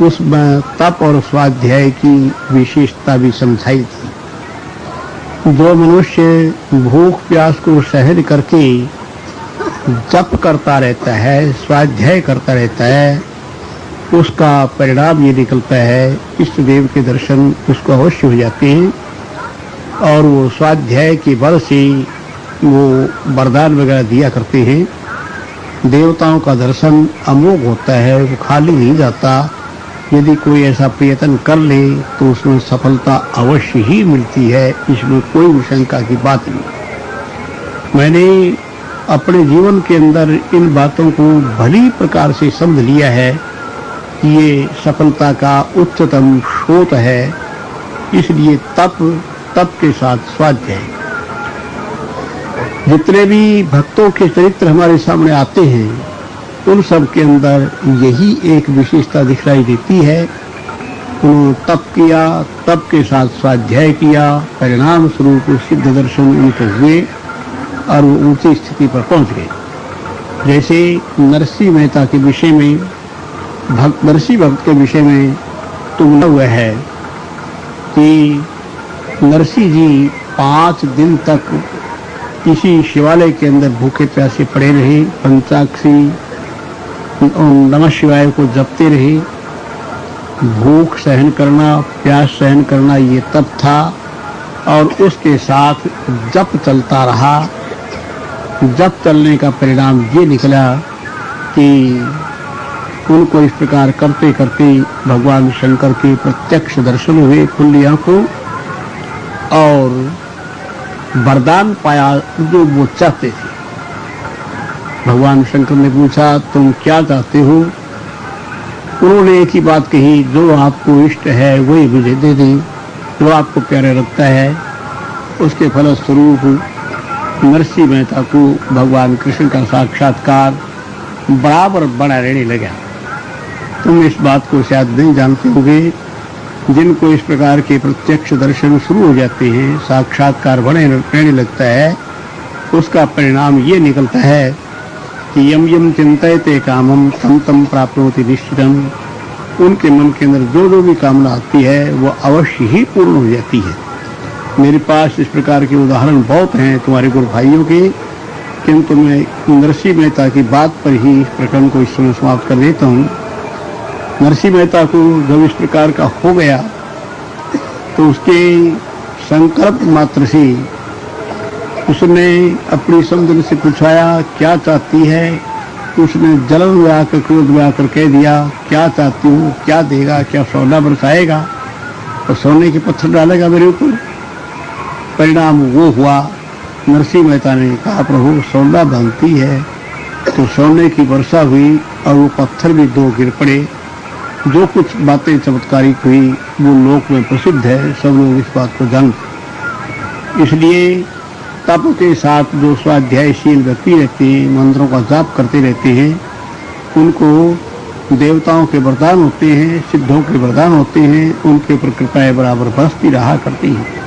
उसमें तप और स्वाध्याय की विशेषता भी समझाई थी। जो मनुष्य भूख प्यास को सहन करके जप करता रहता है, स्वाध्याय करता रहता है, उसका परिणाम ये निकलता है इष्ट देव के दर्शन उसको अवश्य हो जाते हैं और वो स्वाध्याय के बल से वो वरदान वगैरह दिया करते हैं। देवताओं का दर्शन अमोघ होता है, वो खाली नहीं जाता। यदि कोई ऐसा प्रयत्न कर ले तो उसमें सफलता अवश्य ही मिलती है, इसमें कोई शंका की बात नहीं। मैंने अपने जीवन के अंदर इन बातों को भली प्रकार से समझ लिया है कि ये सफलता का उच्चतम स्रोत है। इसलिए तप के साथ स्वाध्याय। जितने भी भक्तों के चरित्र हमारे सामने आते हैं उन सब के अंदर यही एक विशेषता दिखाई देती है। उन्होंने तप किया, तप के साथ स्वाध्याय किया, परिणाम स्वरूप सिद्ध दर्शन उनको हुए और वो ऊंची स्थिति पर पहुंच गए। जैसे नरसिंह मेहता के विषय में, नरसिंह भक्त के विषय में तो बोला हुआ है कि नरसिंह जी 5 दिन तक किसी शिवालय के अंदर भूखे प्यासे पड़े रहे, पंचाक्षरी और नमः शिवाय को जपते रहे। भूख सहन करना, प्यास सहन करना ये तप था और उसके साथ जप चलता रहा। जप चलने का परिणाम ये निकला कि उनको इस प्रकार करते करते भगवान शंकर के प्रत्यक्ष दर्शन हुए खुली आंखों और वरदान पाया जो वो चाहते थे। भगवान शंकर ने पूछा तुम क्या चाहते हो? उन्होंने एक ही बात कही, जो आपको इष्ट है वही मुझे दे दें, जो आपको प्यारा लगता है। उसके फलस्वरूप नरसिंह मेहता को भगवान कृष्ण का साक्षात्कार बराबर बड़ा रहने लगा। तुम इस बात को शायद नहीं जानते होंगे, जिनको इस प्रकार के प्रत्यक्ष दर्शन शुरू हो जाते हैं, साक्षात्कार बड़े रहने लगता है, उसका परिणाम ये निकलता है कि यम यम चिंतयते कामम तम तम प्राप्नोति निश्चितम। उनके मन के अंदर जो भी कामना आती है वो अवश्य ही पूर्ण हो जाती है। मेरे पास इस प्रकार के उदाहरण बहुत हैं तुम्हारे गुरु भाइयों के, किंतु मैं नरसिंह मेहता की बात पर ही इस प्रकरण को इस समय समाप्त कर देता हूँ। नरसिंह मेहता को जब इस प्रकार का हो गया तो उसके संकल्प मात्र से उसने अपनी समझन से पूछाया क्या चाहती है। उसने जलन में आकर, क्रोध में आकर कह दिया क्या चाहती हूँ, क्या देगा, क्या सोना बरसाएगा और सोने के पत्थर डालेगा मेरे ऊपर। परिणाम वो हुआ, नरसिंह मेहता ने कहा प्रभु सोना बनती है, तो सोने की वर्षा हुई और वो पत्थर भी 2 गिर पड़े। जो कुछ बातें चमत्कारिक हुई वो लोक में प्रसिद्ध है, सब लोग इस बात को जानते। इसलिए तप के साथ जो स्वाध्यायशील व्यक्ति रहते हैं, मंत्रों का जाप करते रहते हैं, उनको देवताओं के वरदान होते हैं, सिद्धों के वरदान होते हैं, उनके ऊपर कृपाएं बराबर बरसती रहा करती हैं।